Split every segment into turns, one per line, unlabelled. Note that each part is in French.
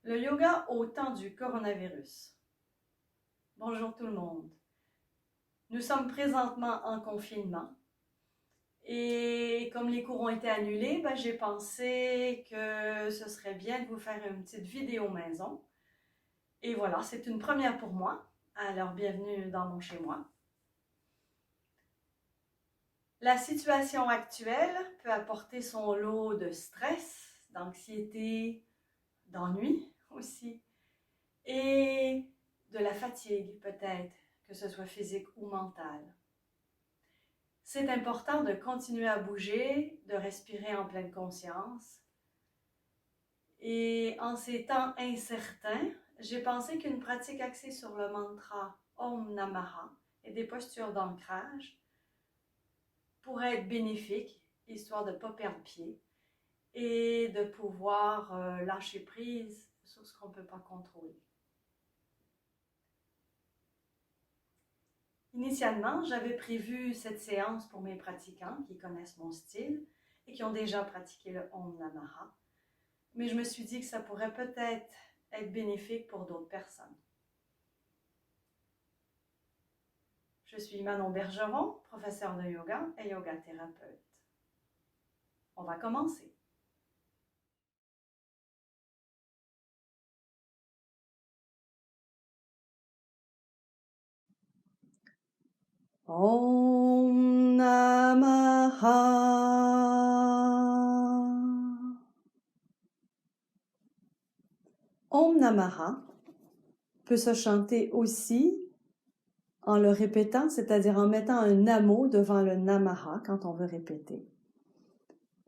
Le yoga au temps du coronavirus. Bonjour tout le monde. Nous sommes présentement en confinement et comme les cours ont été annulés, j'ai pensé que ce serait bien de vous faire une petite vidéo maison. Et voilà, c'est une première pour moi. Alors, bienvenue dans mon chez-moi. La situation actuelle peut apporter son lot de stress, d'anxiété, d'ennui aussi, et de la fatigue peut-être, que ce soit physique ou mentale. C'est important de continuer à bouger, de respirer en pleine conscience. Et en ces temps incertains, j'ai pensé qu'une pratique axée sur le mantra Om Namaha et des postures d'ancrage pourrait être bénéfique, histoire de ne pas perdre pied et de pouvoir lâcher prise sur ce qu'on ne peut pas contrôler. Initialement, j'avais prévu cette séance pour mes pratiquants qui connaissent mon style et qui ont déjà pratiqué le Om Namaha, mais je me suis dit que ça pourrait peut-être être bénéfique pour d'autres personnes. Je suis Manon Bergeron, professeure de yoga et yoga thérapeute. On va commencer. Om Namaha. Om Namaha peut se chanter aussi en le répétant, c'est-à-dire en mettant un namo devant le Namaha quand on veut répéter.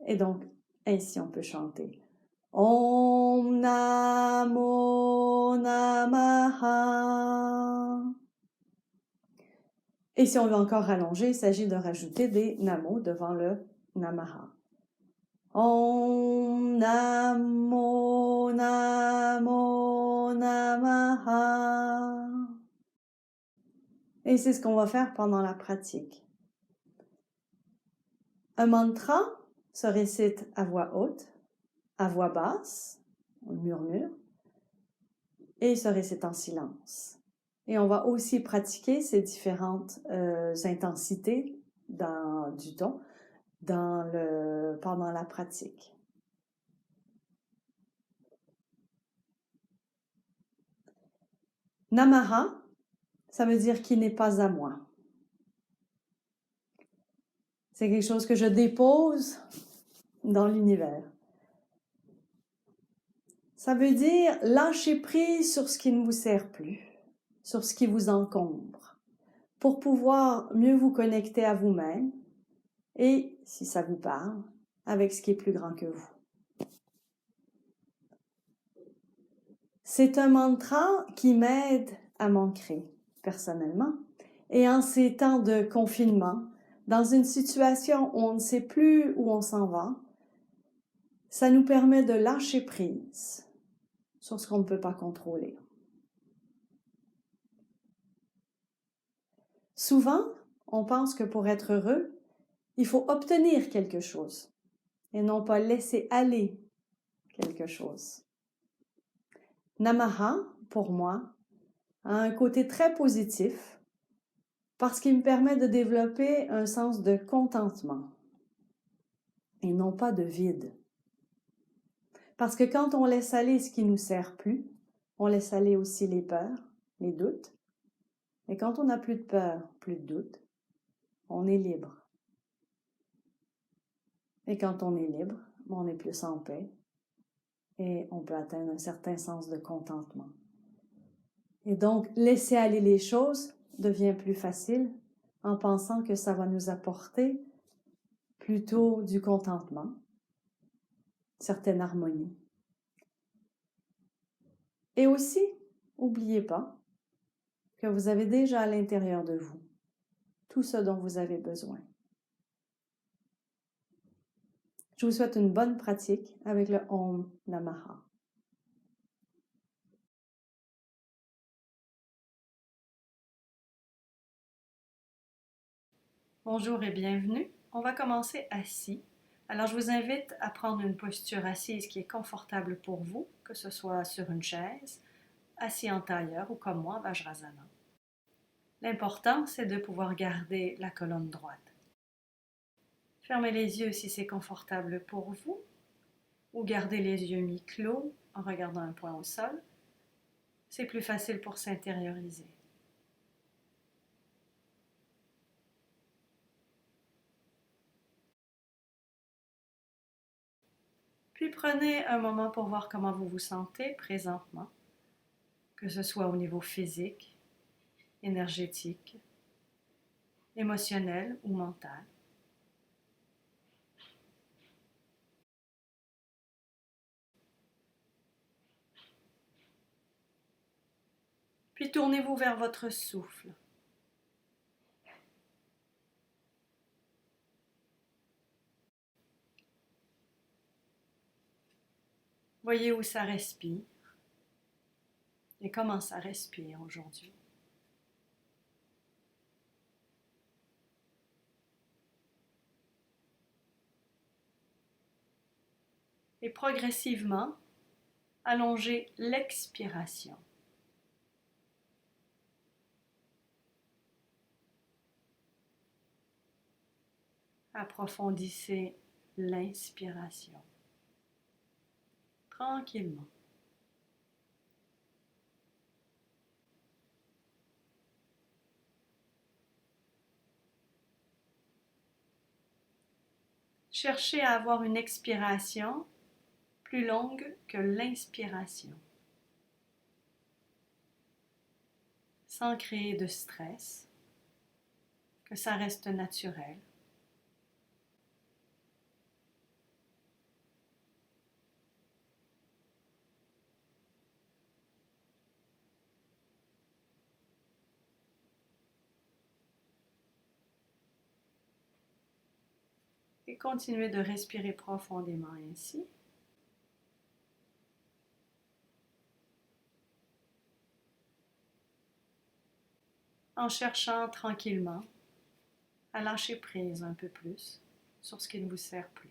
Et donc, ainsi on peut chanter. Om Namo Namaha. Et si on veut encore rallonger, il s'agit de rajouter des namos devant le Namaha. Om Namo Namo Namaha. Et c'est ce qu'on va faire pendant la pratique. Un mantra se récite à voix haute, à voix basse, on murmure, et se récite en silence. Et on va aussi pratiquer ces différentes intensités du ton pendant la pratique. Namaha, ça veut dire qui n'est pas à moi. C'est quelque chose que je dépose dans l'univers. Ça veut dire lâcher prise sur ce qui ne vous sert plus, sur ce qui vous encombre, pour pouvoir mieux vous connecter à vous-même et, si ça vous parle, avec ce qui est plus grand que vous. C'est un mantra qui m'aide à m'ancrer personnellement. Et en ces temps de confinement, dans une situation où on ne sait plus où on s'en va, ça nous permet de lâcher prise sur ce qu'on ne peut pas contrôler. Souvent, on pense que pour être heureux, il faut obtenir quelque chose et non pas laisser aller quelque chose. Namaha, pour moi, a un côté très positif parce qu'il me permet de développer un sens de contentement et non pas de vide. Parce que quand on laisse aller ce qui ne nous sert plus, on laisse aller aussi les peurs, les doutes. Et quand on n'a plus de peur, plus de doutes, on est libre. Et quand on est libre, on est plus en paix et on peut atteindre un certain sens de contentement. Et donc, laisser aller les choses devient plus facile en pensant que ça va nous apporter plutôt du contentement, certaine harmonie. Et aussi, n'oubliez pas que vous avez déjà à l'intérieur de vous tout ce dont vous avez besoin. Je vous souhaite une bonne pratique avec le Om Namaha. Bonjour et bienvenue. On va commencer assis Alors, je vous invite à prendre une posture assise qui est confortable pour vous, que ce soit sur une chaise, assis en tailleur ou comme moi, Vajrasana. L'important, c'est de pouvoir garder la colonne droite. Fermez les yeux si c'est confortable pour vous, ou gardez les yeux mi-clos en regardant un point au sol. C'est plus facile pour s'intérioriser. Puis prenez un moment pour voir comment vous vous sentez présentement, que ce soit au niveau physique, énergétique, émotionnel ou mental. Puis tournez-vous vers votre souffle. Voyez où ça respire et comment ça respire aujourd'hui. Et progressivement, allongez l'expiration. Approfondissez l'inspiration. Tranquillement. Cherchez à avoir une expiration plus longue que l'inspiration, sans créer de stress, que ça reste naturel. Et continuez de respirer profondément ainsi. En cherchant tranquillement à lâcher prise un peu plus sur ce qui ne vous sert plus.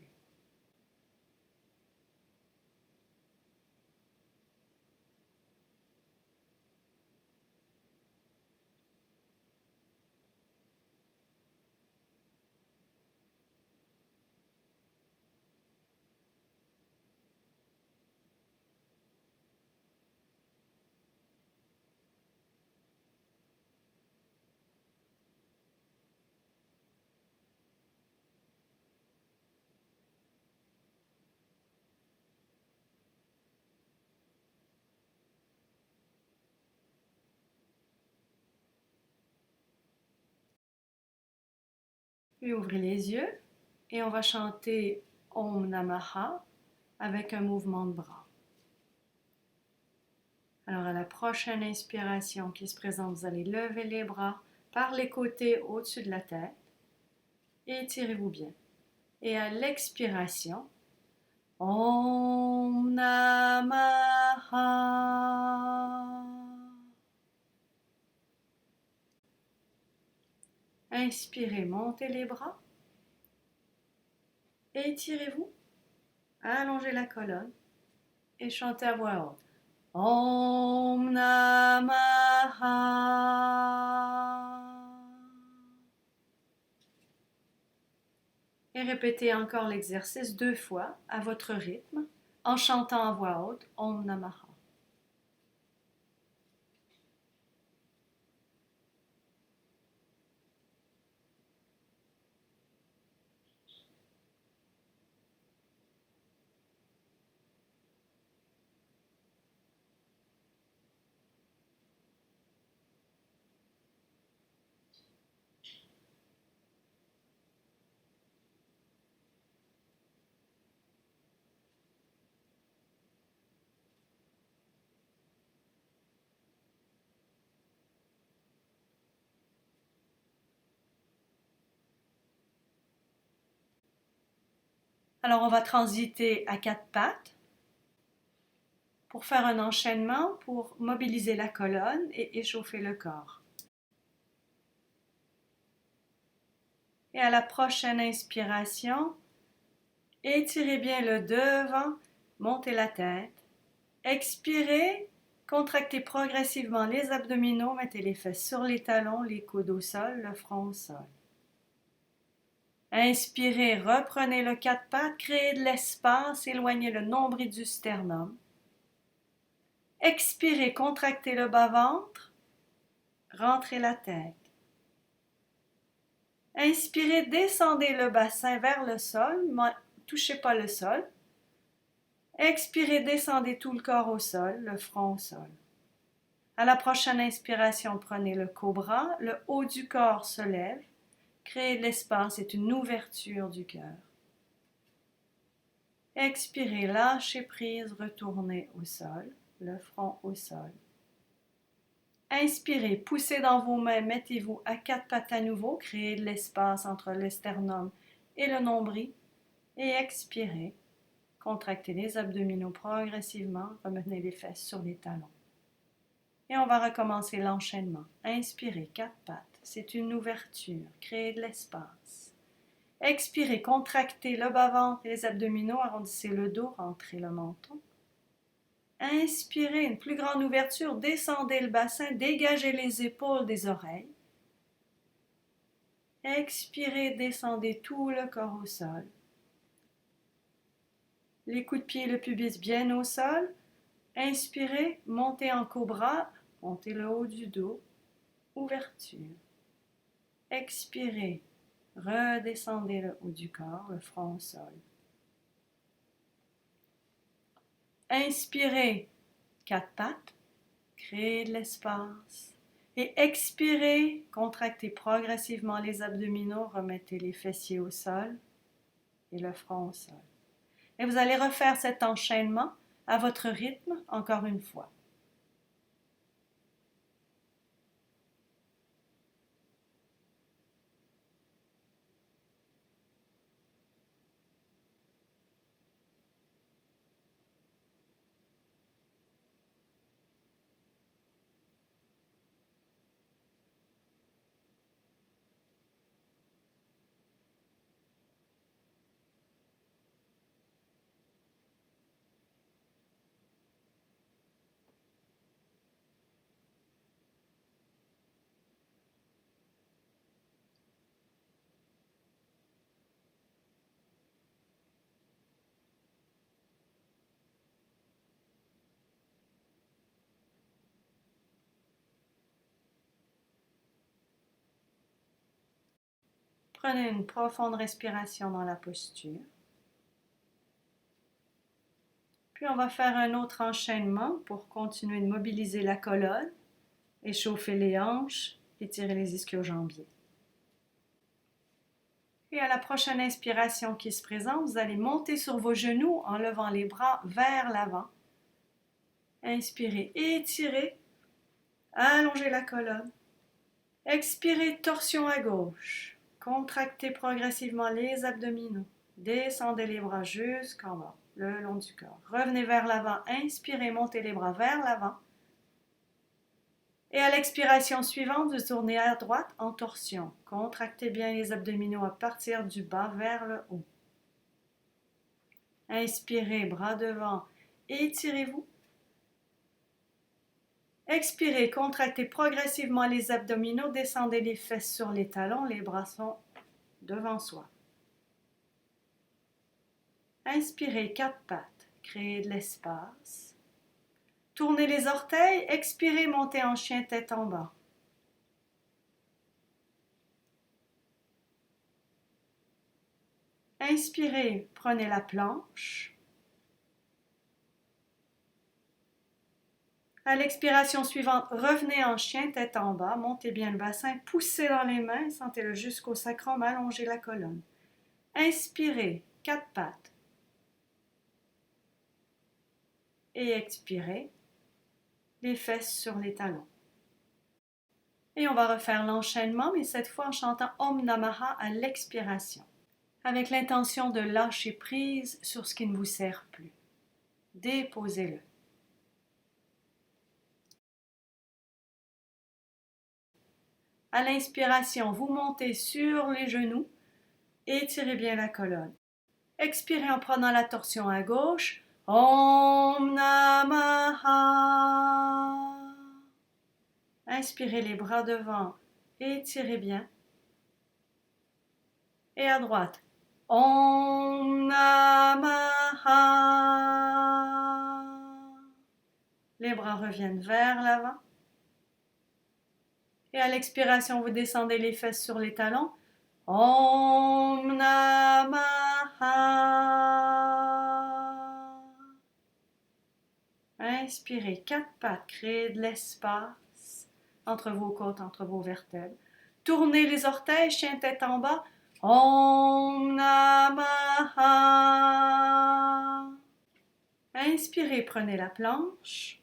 Puis ouvrez les yeux et on va chanter Om Namaha avec un mouvement de bras. Alors à la prochaine inspiration qui se présente, vous allez lever les bras par les côtés au-dessus de la tête et étirez-vous bien. Et à l'expiration, Om Namaha. Inspirez, montez les bras. Étirez-vous, allongez la colonne et chantez à voix haute. Om Namaha. Et répétez encore l'exercice 2 fois à votre rythme en chantant à voix haute Om Namaha. Alors on va transiter à 4 pattes pour faire un enchaînement pour mobiliser la colonne et échauffer le corps. Et à la prochaine inspiration, Étirez bien le devant, montez la tête. Expirez, contractez progressivement les abdominaux, mettez les fesses sur les talons, les coudes au sol, le front au sol. Inspirez, reprenez le quatre pattes, créez de l'espace, éloignez le nombril du sternum. Expirez, contractez le bas-ventre, rentrez la tête. Inspirez, descendez le bassin vers le sol, ne touchez pas le sol. Expirez, descendez tout le corps au sol, le front au sol. À la prochaine inspiration, prenez le cobra, le haut du corps se lève, créez de l'espace, c'est une ouverture du cœur. Expirez, lâchez prise, retournez au sol, le front au sol. Inspirez, poussez dans vos mains, mettez-vous à quatre pattes à nouveau, créez de l'espace entre le sternum et le nombril. Et expirez, contractez les abdominaux progressivement, remenez les fesses sur les talons. Et on va recommencer l'enchaînement. Inspirez, quatre pattes, c'est une ouverture, créez de l'espace. Expirez, contractez le bas-ventre et les abdominaux, arrondissez le dos, rentrez le menton. Inspirez, une plus grande ouverture, descendez le bassin, dégagez les épaules des oreilles. Expirez, descendez tout le corps au sol. Les coups de pied et le pubis bien au sol. Inspirez, montez en cobra, montez le haut du dos, ouverture. Expirez, redescendez le haut du corps, le front au sol. Inspirez, quatre pattes, créez de l'espace. Et expirez, contractez progressivement les abdominaux, remettez les fessiers au sol et le front au sol. Et vous allez refaire cet enchaînement à votre rythme encore une fois. Prenez une profonde respiration dans la posture. Puis on va faire un autre enchaînement pour continuer de mobiliser la colonne, échauffer les hanches, étirer les ischio-jambiers. Et à la prochaine inspiration qui se présente, vous allez monter sur vos genoux en levant les bras vers l'avant. Inspirez, étirez, allongez la colonne. Expirez, torsion à gauche. Contractez progressivement les abdominaux. Descendez les bras jusqu'en bas, le long du corps. Revenez vers l'avant. Inspirez, montez les bras vers l'avant. Et à l'expiration suivante, vous tournez à droite en torsion. Contractez bien les abdominaux à partir du bas vers le haut. Inspirez, bras devant, étirez-vous. Expirez, contractez progressivement les abdominaux, descendez les fesses sur les talons, les bras sont devant soi. Inspirez, quatre pattes, créez de l'espace. Tournez les orteils, expirez, montez en chien tête en bas. Inspirez, prenez la planche. À l'expiration suivante, revenez en chien tête en bas, montez bien le bassin, poussez dans les mains, sentez-le jusqu'au sacrum, allongez la colonne. Inspirez, quatre pattes. Et expirez, les fesses sur les talons. Et on va refaire l'enchaînement, mais cette fois en chantant Om Namaha à l'expiration, avec l'intention de lâcher prise sur ce qui ne vous sert plus. Déposez-le. À l'inspiration, vous montez sur les genoux, étirez bien la colonne. Expirez en prenant la torsion à gauche. Om Namaha. Inspirez les bras devant, étirez bien. Et à droite. Om Namaha. Les bras reviennent vers l'avant. Et à l'expiration, vous descendez les fesses sur les talons. Om Namaha. Inspirez, quatre pattes, créez de l'espace entre vos côtes, entre vos vertèbres. Tournez les orteils, chien tête en bas. Om Namaha. Inspirez, prenez la planche.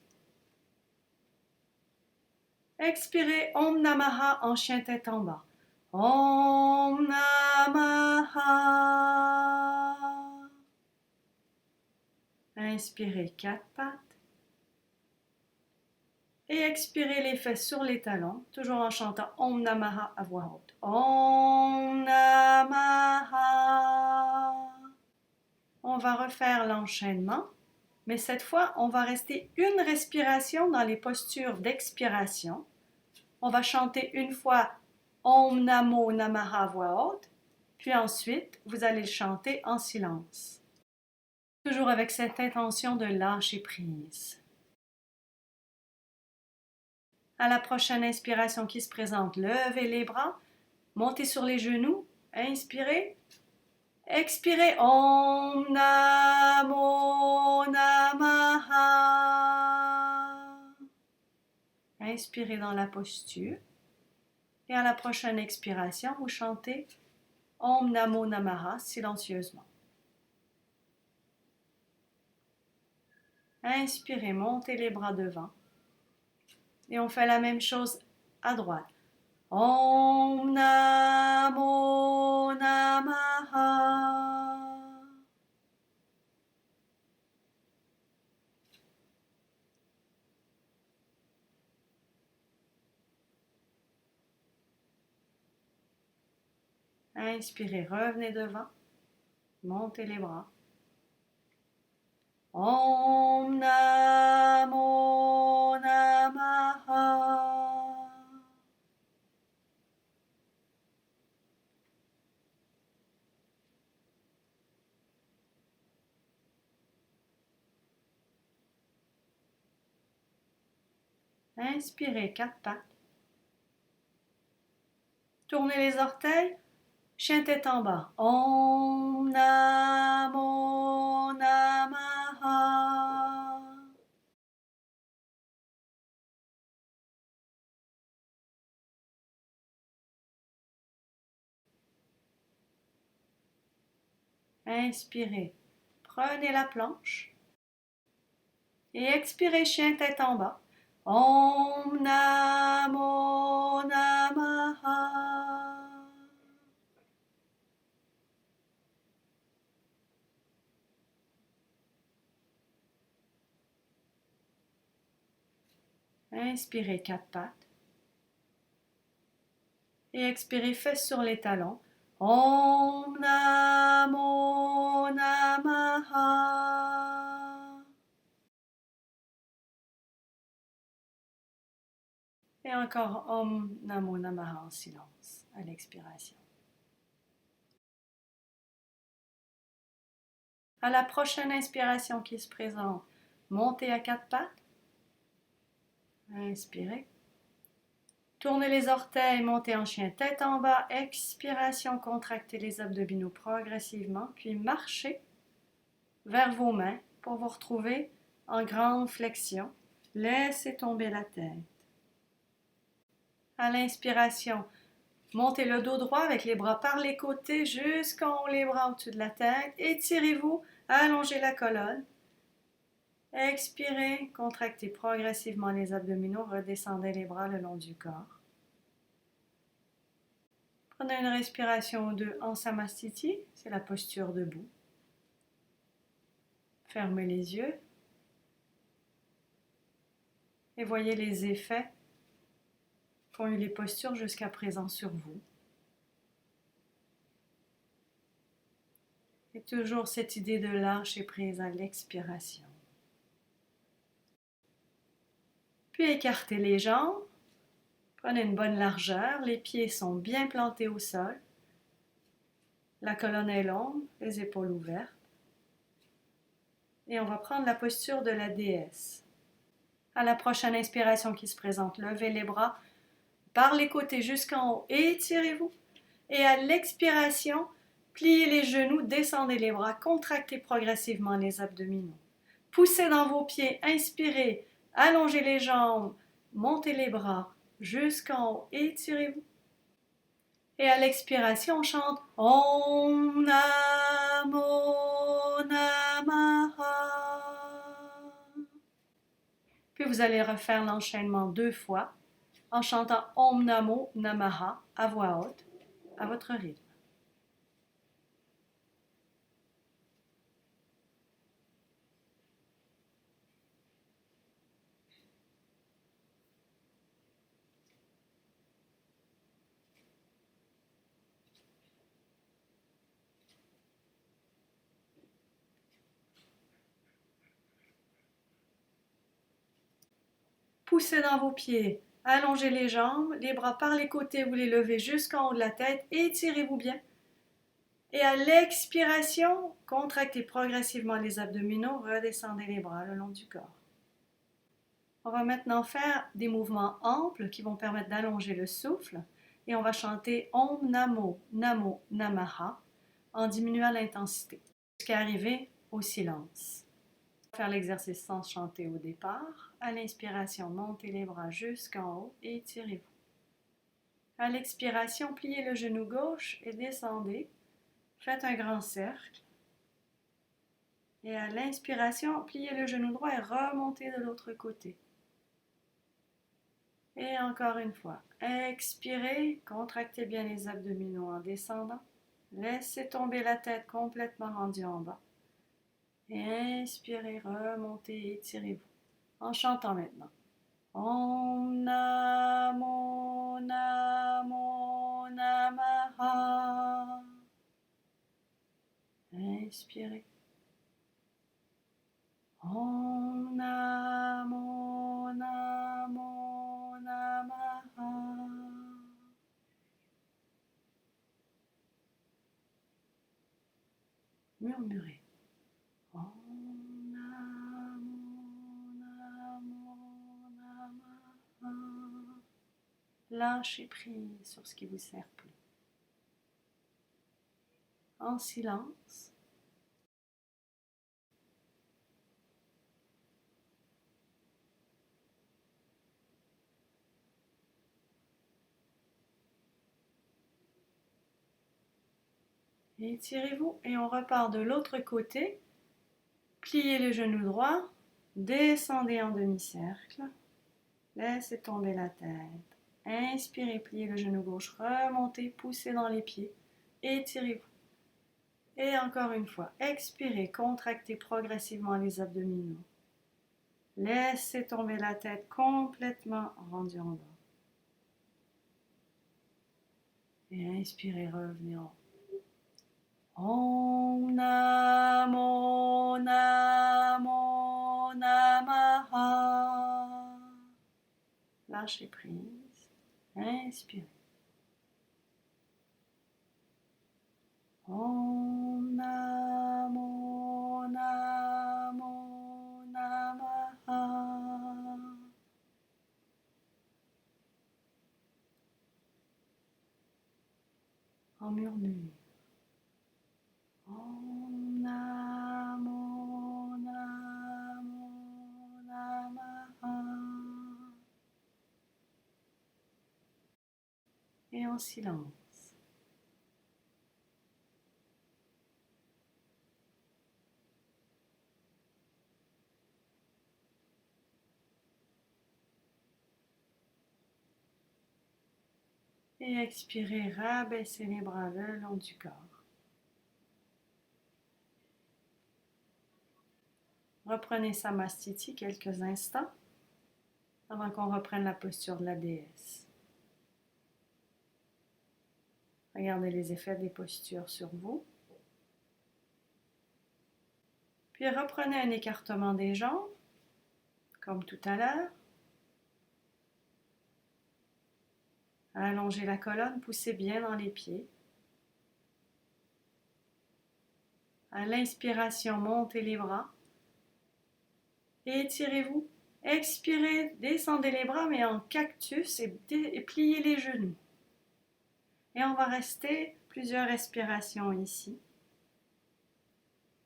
Expirez, Om Namaha en chien tête en bas. Om Namaha. Inspirez, quatre pattes. Et expirez les fesses sur les talons, toujours en chantant Om Namaha à voix haute. Om Namaha. On va refaire l'enchaînement, mais cette fois, on va rester une respiration dans les postures d'expiration. On va chanter une fois Om Namo Namaha à voix haute, puis ensuite, vous allez le chanter en silence. Toujours avec cette intention de lâcher prise. À la prochaine inspiration qui se présente, levez les bras, montez sur les genoux, inspirez, expirez, Om Namo Namaha. Inspirez dans la posture et à la prochaine expiration, vous chantez Om Namo Namaha silencieusement. Inspirez, montez les bras devant. Et on fait la même chose à droite. Om Namo Namaha. Inspirez, revenez devant. Montez les bras. Om Namo Namaha. Inspirez, quatre pattes. Tournez les orteils. Chien tête en bas. Om Namo Namaha. Inspirez. Prenez la planche. Et expirez, chien tête en bas. Om Namo Namaha. Inspirez, quatre pattes. Et expirez, fesses sur les talons. Om Namo Namaha. Et encore Om Namo Namaha en silence à l'expiration. À la prochaine inspiration qui se présente, montez à quatre pattes. Inspirez. Tournez les orteils, montez en chien tête en bas. Expiration, contractez les abdominaux progressivement, puis marchez vers vos mains pour vous retrouver en grande flexion. Laissez tomber la tête. À l'inspiration, montez le dos droit avec les bras par les côtés jusqu'en haut, les bras au-dessus de la tête. Étirez-vous, allongez la colonne. Expirez, contractez progressivement les abdominaux, redescendez les bras le long du corps. Prenez une respiration ou deux en Samastiti, c'est la posture debout. Fermez les yeux et voyez les effets qu'ont eu les postures jusqu'à présent sur vous. Et toujours cette idée de lâcher prise à l'expiration. Puis écartez les jambes. Prenez une bonne largeur. Les pieds sont bien plantés au sol. La colonne est longue, les épaules ouvertes. Et on va prendre la posture de la déesse. À la prochaine inspiration qui se présente, levez les bras par les côtés jusqu'en haut. Étirez-vous. Et à l'expiration, pliez les genoux, descendez les bras, contractez progressivement les abdominaux. Poussez dans vos pieds, inspirez, allongez les jambes, montez les bras jusqu'en haut, étirez-vous. Et à l'expiration, on chante Om Namo Namaha. Puis vous allez refaire l'enchaînement 2 fois en chantant Om Namo Namaha à voix haute, à votre rythme. Poussez dans vos pieds, allongez les jambes, les bras par les côtés, vous les levez jusqu'en haut de la tête, étirez-vous bien. Et à l'expiration, contractez progressivement les abdominaux, redescendez les bras le long du corps. On va maintenant faire des mouvements amples qui vont permettre d'allonger le souffle et on va chanter Om Namo Namo Namaha en diminuant l'intensité jusqu'à arriver au silence. On va faire l'exercice sans chanter au départ. À l'inspiration, montez les bras jusqu'en haut et étirez-vous. À l'expiration, pliez le genou gauche et descendez. Faites un grand cercle. Et à l'inspiration, pliez le genou droit et remontez de l'autre côté. Et encore une fois, expirez, contractez bien les abdominaux en descendant. Laissez tomber la tête complètement rendue en bas. Et inspirez, remontez, étirez-vous. En chantant maintenant. Om Namo Namo Namaha. Inspirez. Om Namo Namo Namaha. Murmurez. Om Namo Namo Namaha. Lâchez prise sur ce qui vous sert plus. En silence. Étirez-vous et on repart de l'autre côté. Pliez le genou droit, descendez en demi-cercle, laissez tomber la tête. Inspirez, pliez le genou gauche, remontez, poussez dans les pieds, étirez-vous. Et encore une fois, expirez, contractez progressivement les abdominaux. Laissez tomber la tête complètement rendue en bas. Et inspirez, revenez en haut. Om Namo Namo Namaha. Lâchez prise. Inspirez. Om Namo Namo Namaha. En murmure. Om Namo Namo Namaha. Et en silence. Et expirez, rabaissez les bras le long du corps. Reprenez Samastiti quelques instants avant qu'on reprenne la posture de la déesse. Regardez les effets des postures sur vous. Puis reprenez un écartement des jambes, comme tout à l'heure. Allongez la colonne, poussez bien dans les pieds. À l'inspiration, montez les bras. Et étirez-vous. Expirez, descendez les bras, mais en cactus et pliez les genoux. Et on va rester plusieurs respirations ici.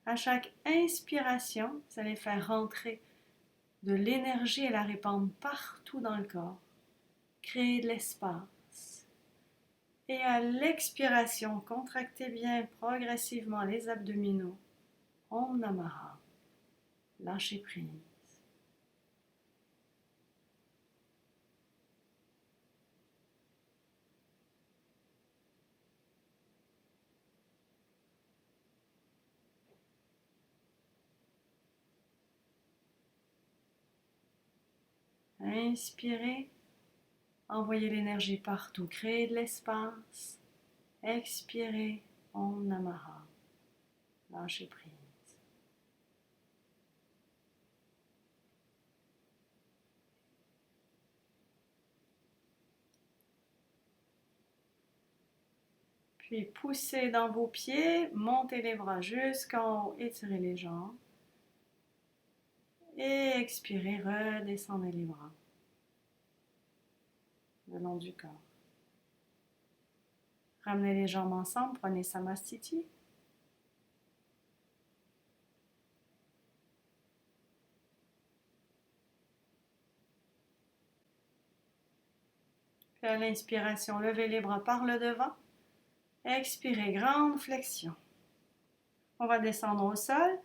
À chaque inspiration, vous allez faire rentrer de l'énergie et la répandre partout dans le corps. Créer de l'espace. Et à l'expiration, contractez bien progressivement les abdominaux. Om Namaha. Lâchez prise. Inspirez. Envoyez l'énergie partout. Créez de l'espace. Expirez. Om Namaha. Lâchez prise. Puis poussez dans vos pieds, montez les bras jusqu'en haut, étirez les jambes. Et expirez, redescendez les bras le long du corps. Ramenez les jambes ensemble, prenez Samastiti. Puis à l'inspiration, levez les bras par le devant. Expirez, grande flexion. On va descendre au sol.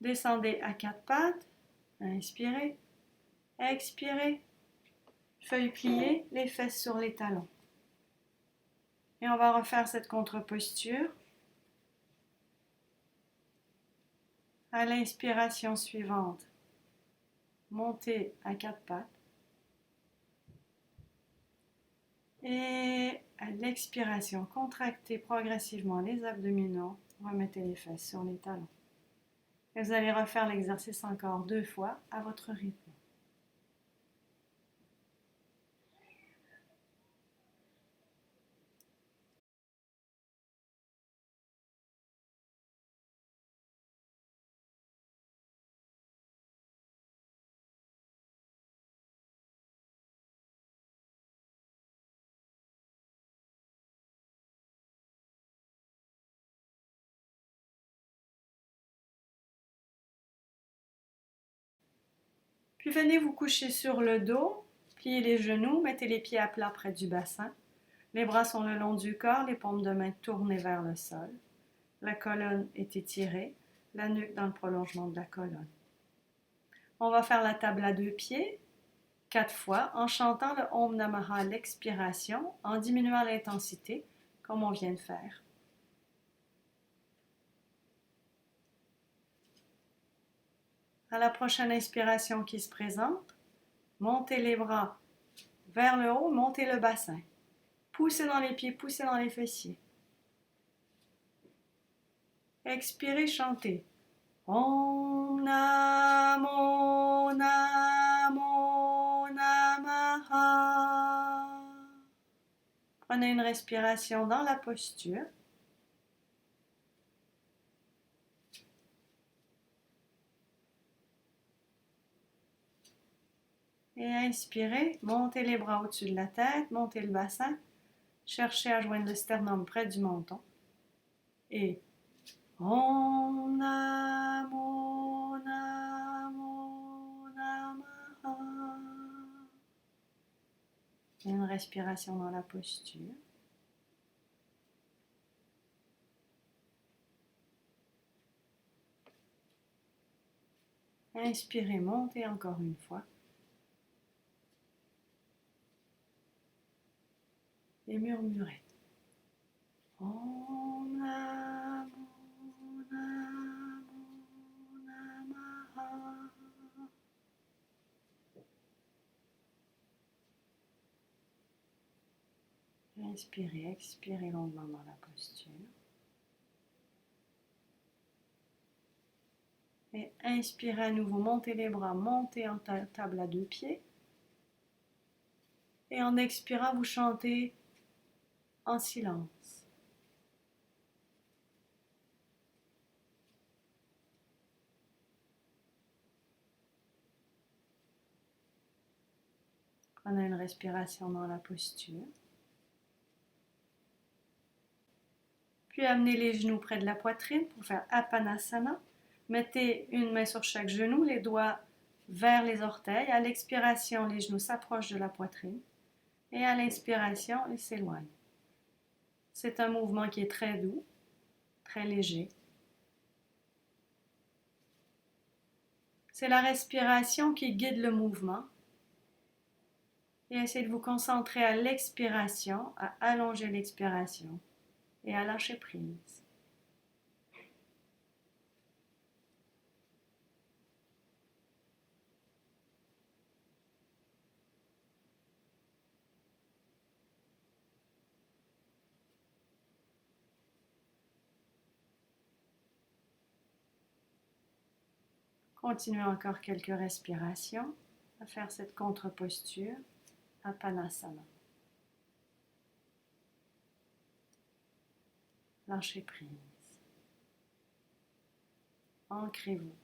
Descendez à quatre pattes. Inspirez. Expirez. Feuilles pliées, les fesses sur les talons. Et on va refaire cette contre-posture. À l'inspiration suivante, montez à quatre pattes. Et à l'expiration, contractez progressivement les abdominaux. Remettez les fesses sur les talons. Et vous allez refaire l'exercice encore 2 fois à votre rythme. Puis venez vous coucher sur le dos, pliez les genoux, mettez les pieds à plat près du bassin. Les bras sont le long du corps, les paumes de main tournées vers le sol. La colonne est étirée, la nuque dans le prolongement de la colonne. On va faire la table à 2 pieds, 4 fois, en chantant le Om Namaha à l'expiration, en diminuant l'intensité, comme on vient de faire. À la prochaine inspiration qui se présente, montez les bras vers le haut, montez le bassin. Poussez dans les pieds, poussez dans les fessiers. Expirez, chantez. Om Namo Namo Namaha. Prenez une respiration dans la posture. Et inspirez, montez les bras au-dessus de la tête, montez le bassin, cherchez à joindre le sternum près du menton. Et Om Namo Namo Namaha. Une respiration dans la posture. Inspirez, montez encore une fois. Et murmurez. Om Namo Namo Namaha. Inspirez, expirez longuement dans la posture. Inspirez à nouveau, montez les bras, montez en table à 2 pieds. Et en expirant, vous chantez en silence. Prenez une respiration dans la posture. Puis amenez les genoux près de la poitrine pour faire Apanasana. Mettez une main sur chaque genou, les doigts vers les orteils. À l'expiration, les genoux s'approchent de la poitrine. Et à l'inspiration, ils s'éloignent. C'est un mouvement qui est très doux, très léger. C'est la respiration qui guide le mouvement. Et essayez de vous concentrer à l'expiration, à allonger l'expiration et à lâcher prise. Continuez encore quelques respirations à faire cette contre-posture, Apanasana. Lâchez prise. Ancrez-vous.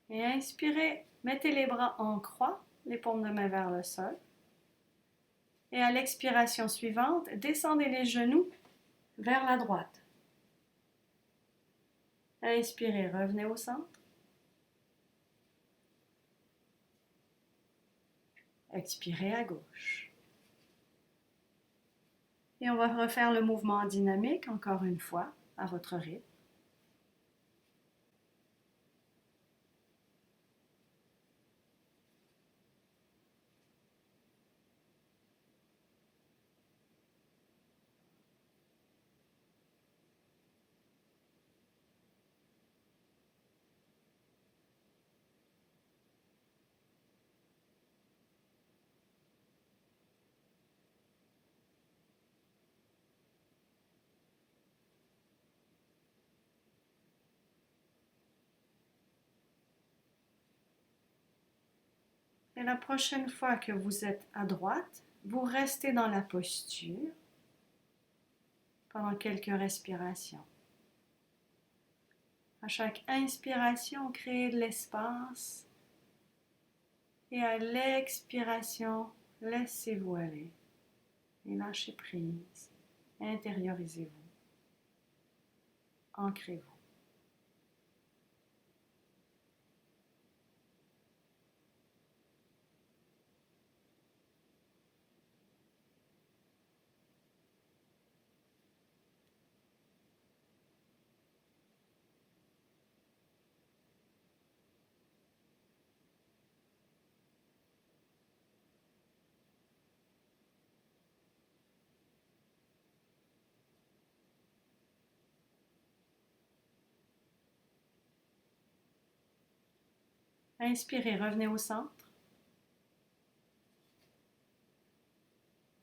Et inspirez, mettez les bras en croix, les paumes de main vers le sol. Et à l'expiration suivante, descendez les genoux vers la droite. Inspirez, revenez au centre. Expirez à gauche. Et on va refaire le mouvement dynamique encore une fois, à votre rythme. Et la prochaine fois que vous êtes à droite, vous restez dans la posture pendant quelques respirations. À chaque inspiration, créez de l'espace et à l'expiration, laissez-vous aller et lâchez prise. Intériorisez-vous, ancrez-vous. Inspirez, revenez au centre.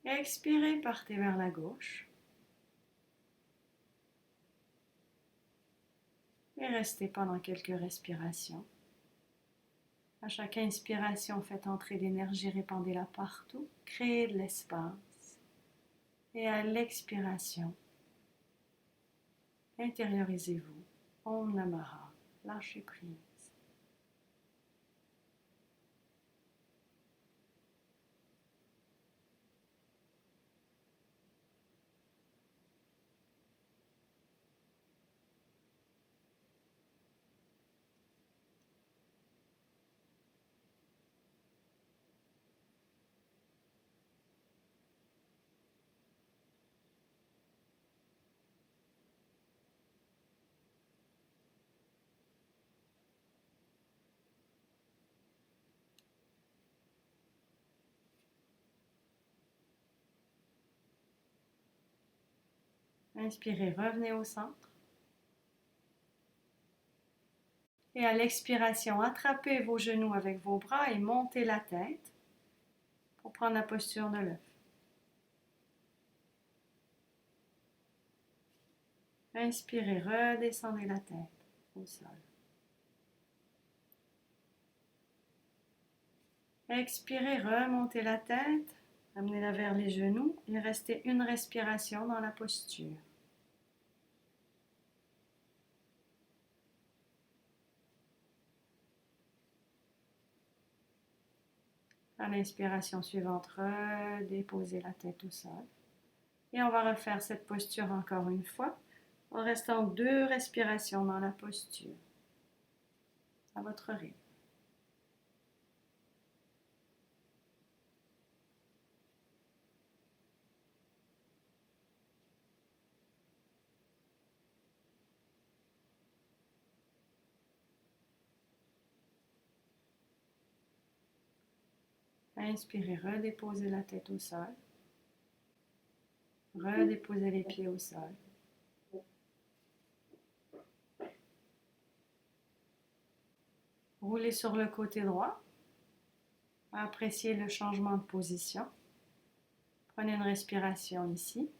Expirez, partez vers la gauche. Et restez pendant quelques respirations. À chaque inspiration, faites entrer l'énergie, répandez-la partout. Créez de l'espace. Et à l'expiration, intériorisez-vous. Om Namaha. Lâchez prise. Inspirez, revenez au centre. Et à l'expiration, attrapez vos genoux avec vos bras et montez la tête pour prendre la posture de l'œuf. Inspirez, redescendez la tête au sol. Expirez, remontez la tête, amenez-la vers les genoux et restez une respiration dans la posture. À l'inspiration suivante, redéposez la tête au sol. Et on va refaire cette posture encore une fois, en restant 2 respirations dans la posture, à votre rythme. Inspirez, redéposez la tête au sol. Redéposez les pieds au sol. Roulez sur le côté droit. Appréciez le changement de position. Prenez une respiration ici.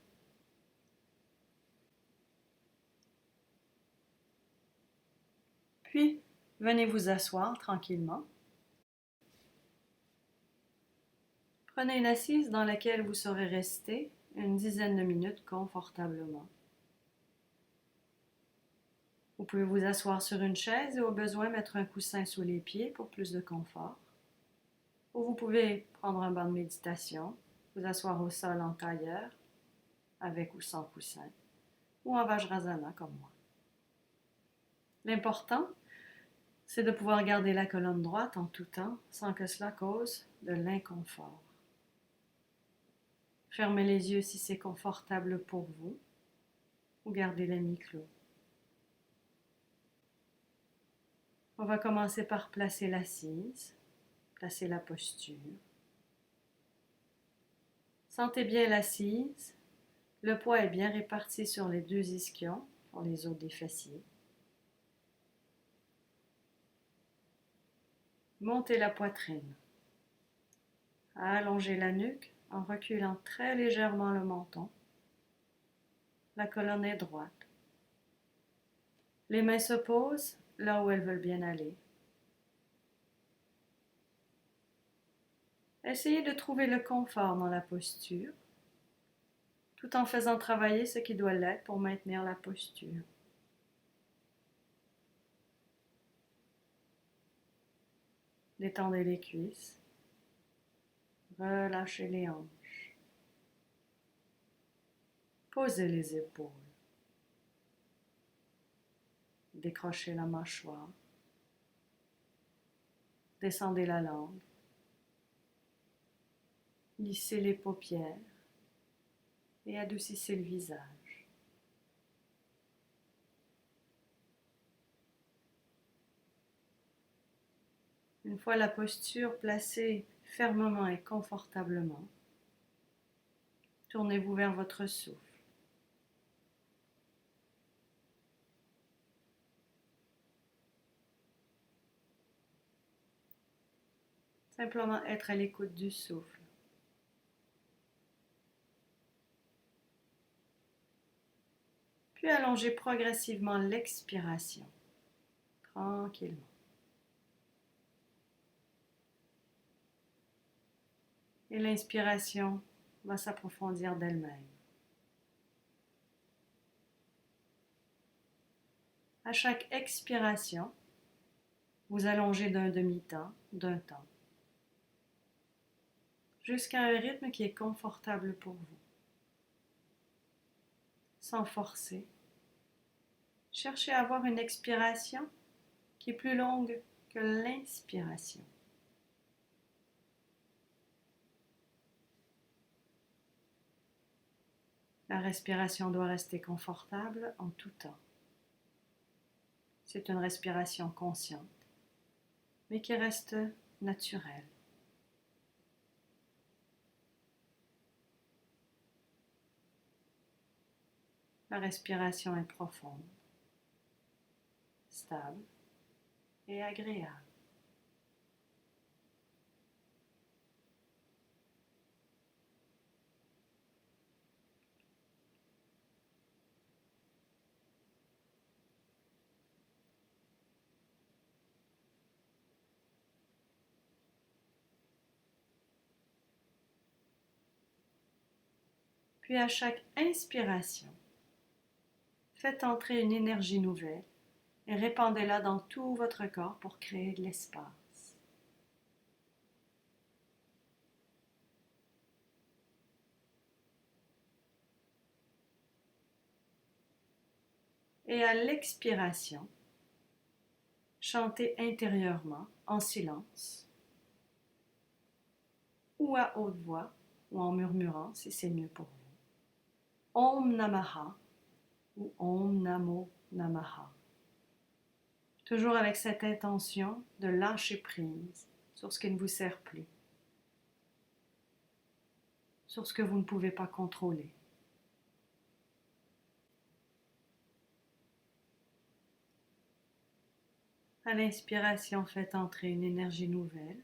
Puis, venez vous asseoir tranquillement. Prenez une assise dans laquelle vous saurez rester une dizaine de minutes confortablement. Vous pouvez vous asseoir sur une chaise et au besoin mettre un coussin sous les pieds pour plus de confort. Ou vous pouvez prendre un banc de méditation, vous asseoir au sol en tailleur, avec ou sans coussin, ou en Vajrasana comme moi. L'important, c'est de pouvoir garder la colonne droite en tout temps sans que cela cause de l'inconfort. Fermez les yeux si c'est confortable pour vous, ou gardez les mi-clos. On va commencer par placer l'assise, placer la posture. Sentez bien l'assise. Le poids est bien réparti sur les 2 ischions, sur les os des fessiers. Montez la poitrine. Allongez la nuque en reculant très légèrement le menton. La colonne est droite. Les mains se posent là où elles veulent bien aller. Essayez de trouver le confort dans la posture, tout en faisant travailler ce qui doit l'être pour maintenir la posture. Détendez les cuisses, relâchez les hanches, posez les épaules, décrochez la mâchoire, descendez la langue, lissez les paupières et adoucissez le visage. Une fois la posture placée fermement et confortablement, tournez-vous vers votre souffle. Simplement être à l'écoute du souffle. Puis allongez progressivement l'expiration, tranquillement. Et l'inspiration va s'approfondir d'elle-même. À chaque expiration, vous allongez d'un demi-temps, d'un temps, jusqu'à un rythme qui est confortable pour vous. Sans forcer, cherchez à avoir une expiration qui est plus longue que l'inspiration. La respiration doit rester confortable en tout temps. C'est une respiration consciente, mais qui reste naturelle.
La respiration est profonde, stable et agréable. Puis à chaque inspiration, faites entrer une énergie nouvelle et répandez-la dans tout votre corps pour créer de l'espace. Et à l'expiration, chantez intérieurement, en silence, ou à haute voix, ou en murmurant si c'est mieux pour vous. Om Namaha ou Om Namo Namaha. Toujours avec cette intention de lâcher prise sur ce qui ne vous sert plus, sur ce que vous ne pouvez pas contrôler. À l'inspiration, faites entrer une énergie nouvelle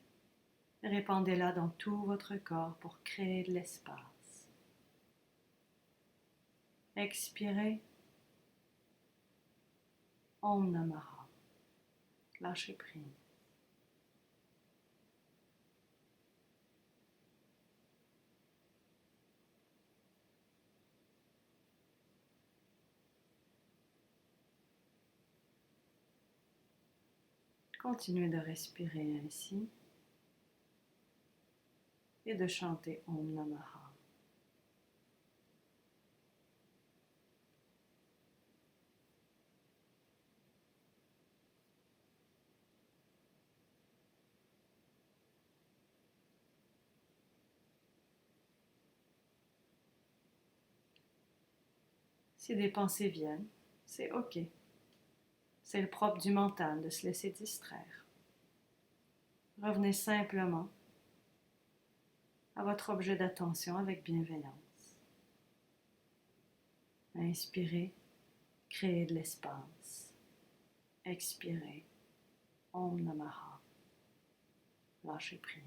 et répandez-la dans tout votre corps pour créer de l'espace. Expirez. Om Namaha. Lâchez prise. Continuez de respirer ainsi et de chanter Om Namaha. Si des pensées viennent, c'est OK. C'est le propre du mental de se laisser distraire. Revenez simplement à votre objet d'attention avec bienveillance. Inspirez, créez de l'espace. Expirez, Om Namaha. Lâchez prise.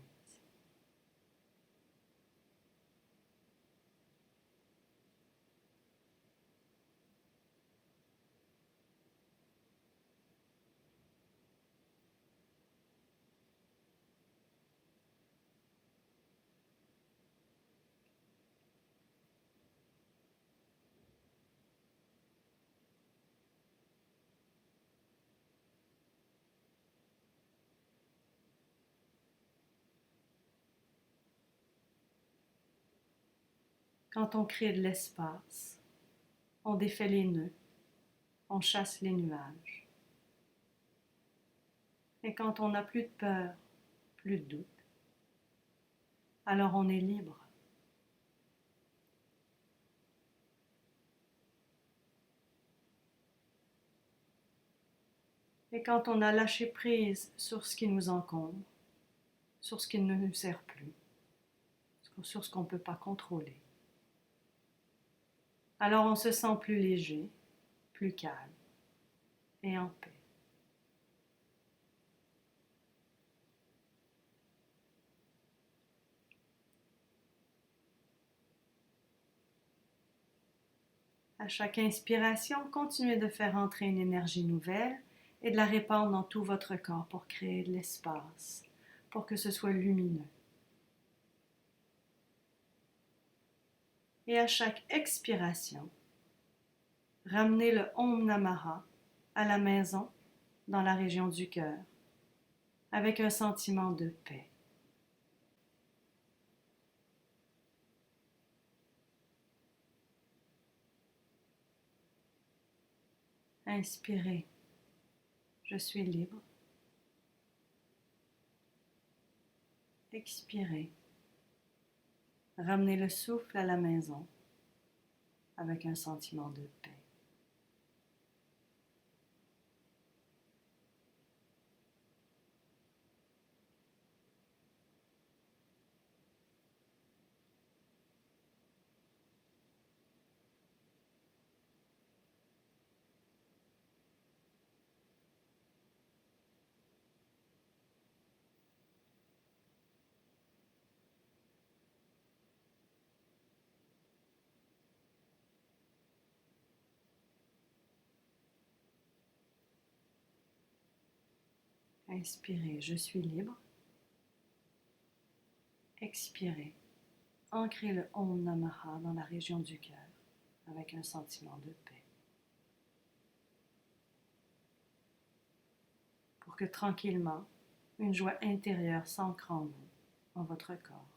Quand on crée de l'espace, on défait les nœuds, on chasse les nuages. Et quand on n'a plus de peur, plus de doute, alors on est libre. Et quand on a lâché prise sur ce qui nous encombre, sur ce qui ne nous sert plus, sur ce qu'on ne peut pas contrôler, alors on se sent plus léger, plus calme et en paix. À chaque inspiration, continuez de faire entrer une énergie nouvelle et de la répandre dans tout votre corps pour créer de l'espace, pour que ce soit lumineux. Et à chaque expiration, ramenez le Om Namaha à la maison, dans la région du cœur, avec un sentiment de paix. Inspirez, je suis libre. Expirez, ramenez le souffle à la maison avec un sentiment de paix. Inspirez, je suis libre. Expirez, ancrez le Om Namaha dans la région du cœur avec un sentiment de paix. Pour que tranquillement, une joie intérieure s'ancre en vous, en votre corps.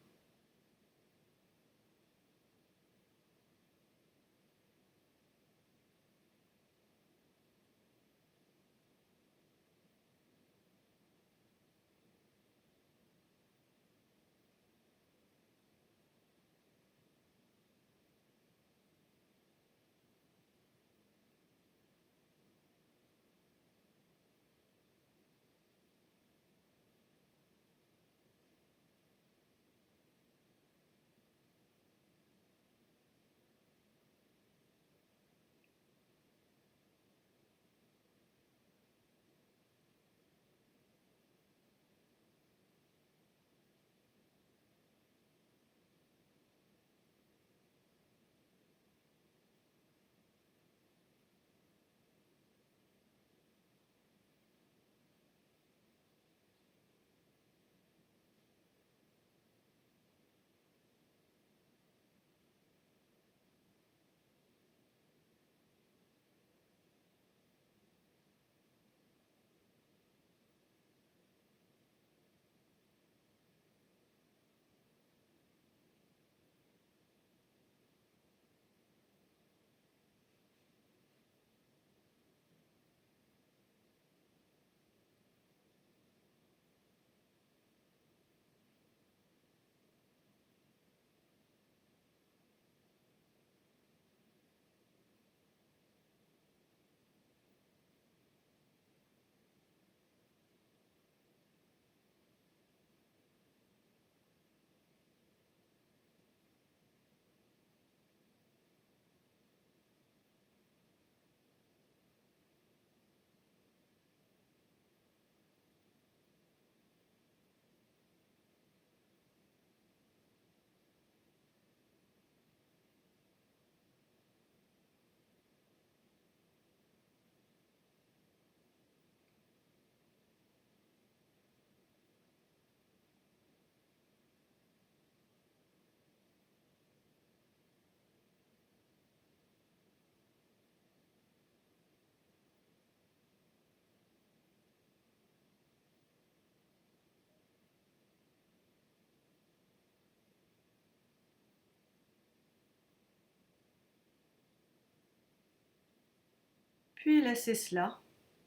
Puis laissez cela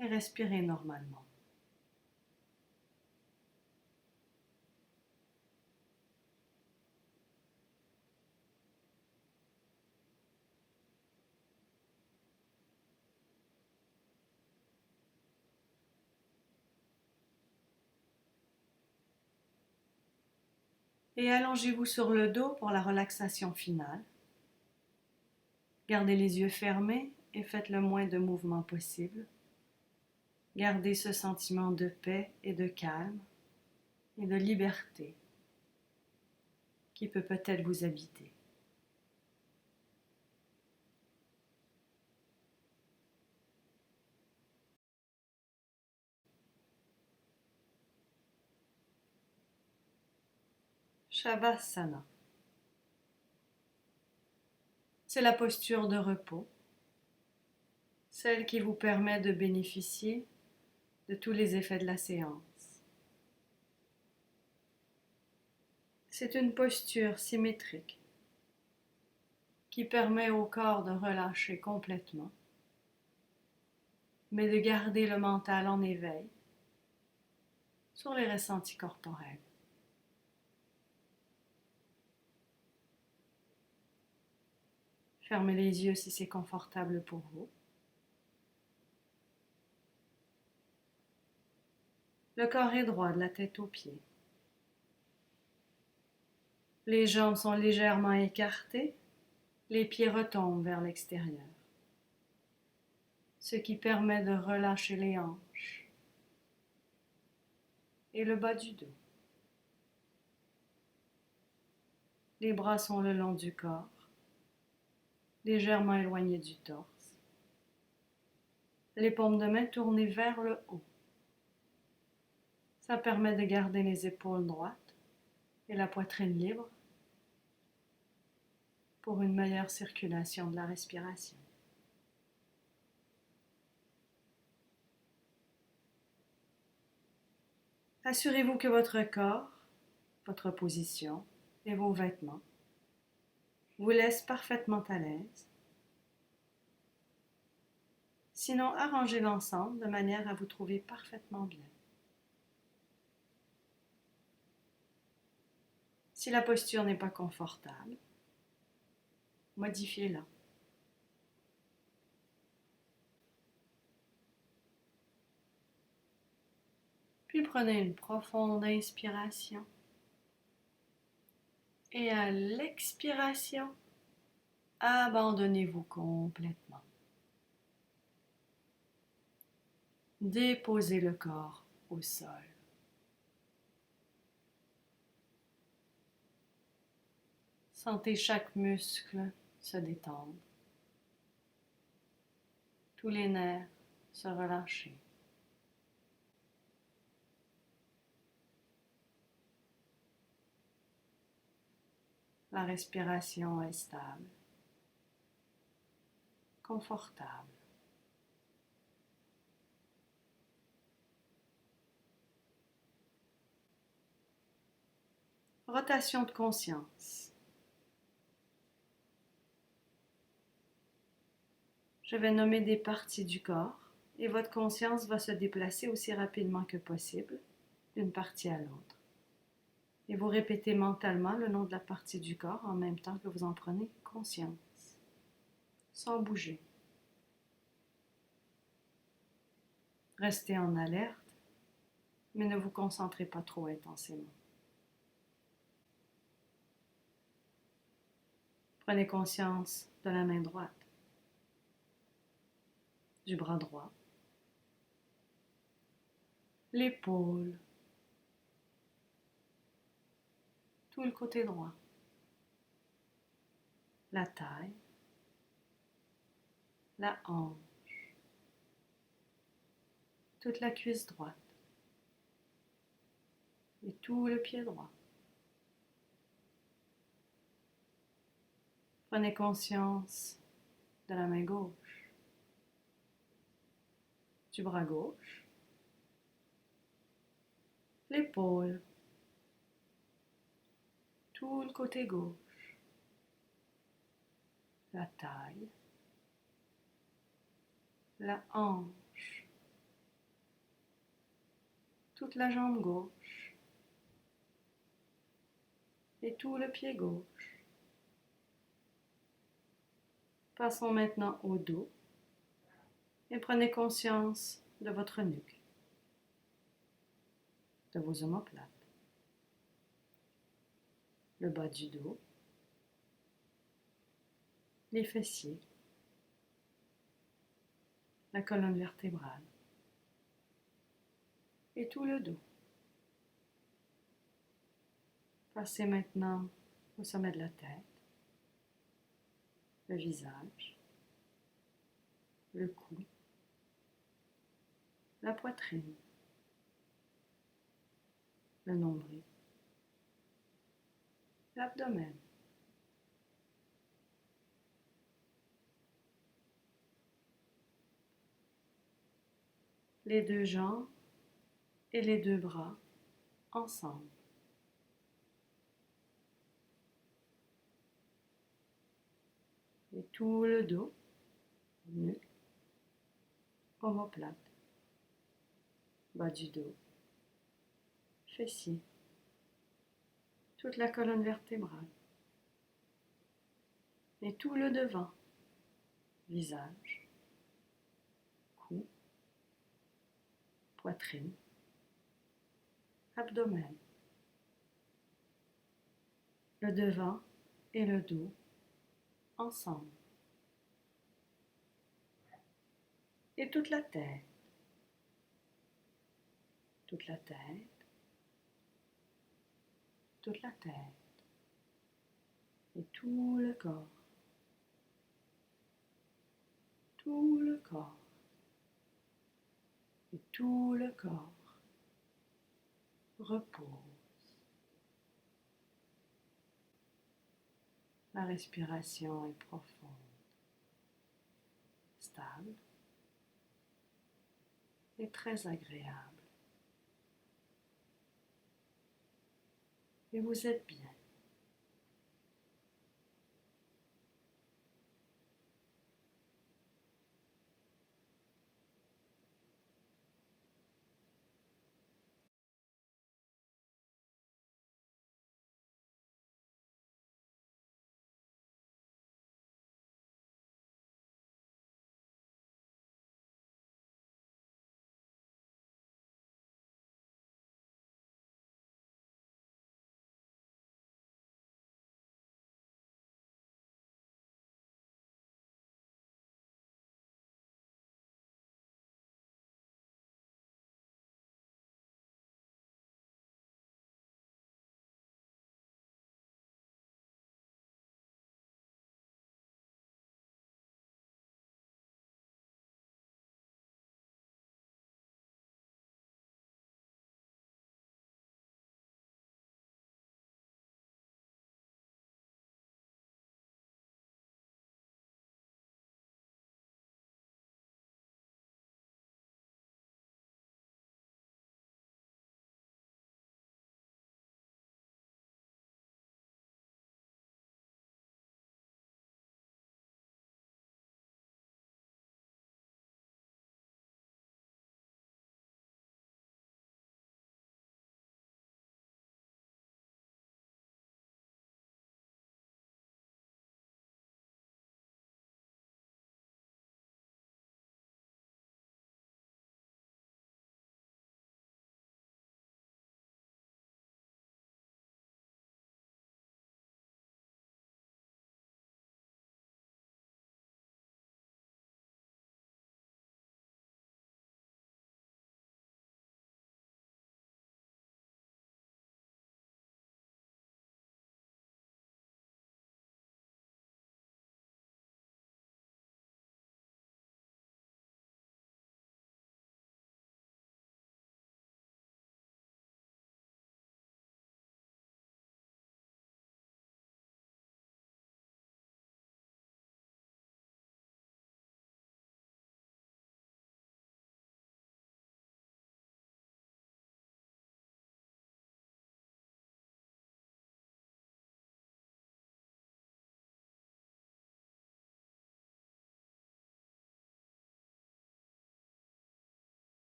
et respirez normalement. Et allongez-vous sur le dos pour la relaxation finale. Gardez les yeux fermés et faites le moins de mouvements possible. Gardez ce sentiment de paix et de calme et de liberté qui peut peut-être vous habiter. Shavasana. C'est la posture de repos, celle qui vous permet de bénéficier de tous les effets de la séance. C'est une posture symétrique qui permet au corps de relâcher complètement, mais de garder le mental en éveil sur les ressentis corporels. Fermez les yeux si c'est confortable pour vous. Le corps est droit de la tête aux pieds. Les jambes sont légèrement écartées, les pieds retombent vers l'extérieur, ce qui permet de relâcher les hanches et le bas du dos. Les bras sont le long du corps, légèrement éloignés du torse. Les paumes de main tournées vers le haut. Ça permet de garder les épaules droites et la poitrine libre pour une meilleure circulation de la respiration. Assurez-vous que votre corps, votre position et vos vêtements vous laissent parfaitement à l'aise. Sinon, arrangez l'ensemble de manière à vous trouver parfaitement bien. Si la posture n'est pas confortable, modifiez-la. Puis prenez une profonde inspiration. Et à l'expiration, abandonnez-vous complètement. Déposez le corps au sol. Sentez chaque muscle se détendre. Tous les nerfs se relâcher. La respiration est stable, confortable. Rotation de conscience. Je vais nommer des parties du corps et votre conscience va se déplacer aussi rapidement que possible d'une partie à l'autre. Et vous répétez mentalement le nom de la partie du corps en même temps que vous en prenez conscience, sans bouger. Restez en alerte, mais ne vous concentrez pas trop intensément. Prenez conscience de la main droite, du bras droit, l'épaule, tout le côté droit, la taille, la hanche, toute la cuisse droite et tout le pied droit. Prenez conscience de la main gauche, du bras gauche, l'épaule, tout le côté gauche, la taille, la hanche, toute la jambe gauche et tout le pied gauche. Passons maintenant au dos et prenez conscience de votre nuque, de vos omoplates, le bas du dos, les fessiers, la colonne vertébrale et tout le dos. Passez maintenant au sommet de la tête, le visage, le cou, la poitrine, le nombril, l'abdomen. Les deux jambes et les deux bras ensemble. Et tout le dos, nuque, omoplate, bas du dos, fessiers, toute la colonne vertébrale. Et tout le devant, visage, cou, poitrine, abdomen. Le devant et le dos ensemble. Et toute la tête, toute la tête, toute la tête. Et tout le corps, tout le corps, et tout le corps. repose. La respiration est profonde, stable et très agréable. Et vous êtes bien.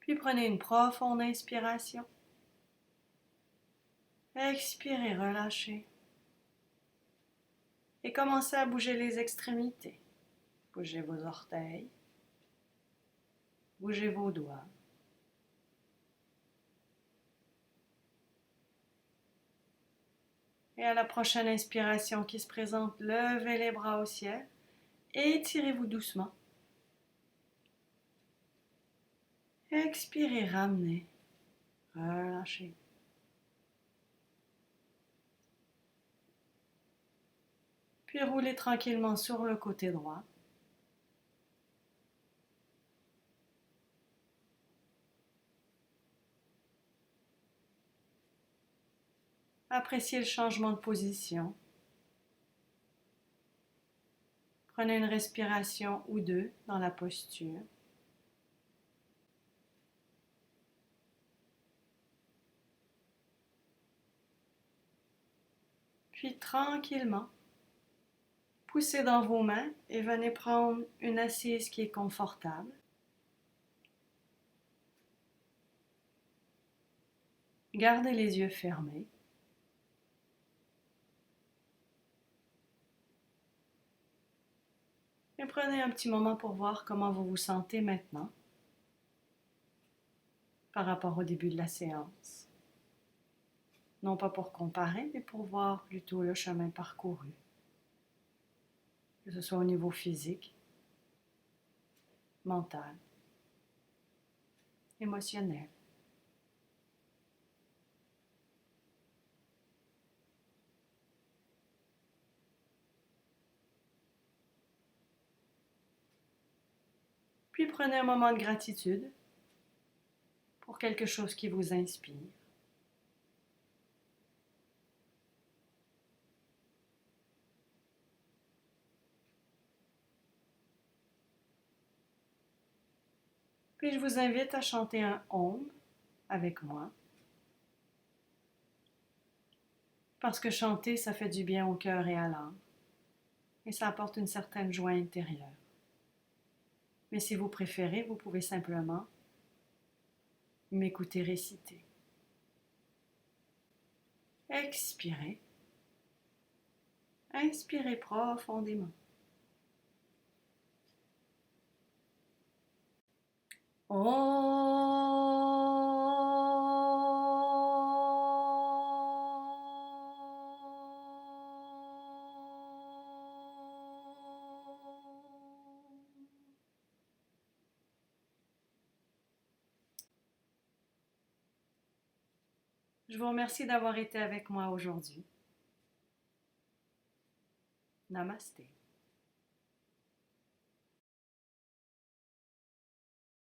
Puis prenez une profonde inspiration. Expirez, relâchez. Et commencez à bouger les extrémités. Bougez vos orteils. Bougez vos doigts. Et à la prochaine inspiration qui se présente, levez les bras au ciel. Étirez-vous doucement. Expirez, ramenez, relâchez. Puis roulez tranquillement sur le côté droit. Appréciez le changement de position. Prenez une respiration ou deux dans la posture. Puis tranquillement, poussez dans vos mains et venez prendre une assise qui est confortable. Gardez les yeux fermés. Et prenez un petit moment pour voir comment vous vous sentez maintenant par rapport au début de la séance. Non pas pour comparer, mais pour voir plutôt le chemin parcouru, que ce soit au niveau physique, mental, émotionnel. Puis prenez un moment de gratitude pour quelque chose qui vous inspire. Puis je vous invite à chanter un Om avec moi. Parce que chanter, ça fait du bien au cœur et à l'âme. Et ça apporte une certaine joie intérieure. Mais si vous préférez, vous pouvez simplement m'écouter réciter. Expirez. Inspirez profondément. Je vous remercie d'avoir été avec moi aujourd'hui. Namasté.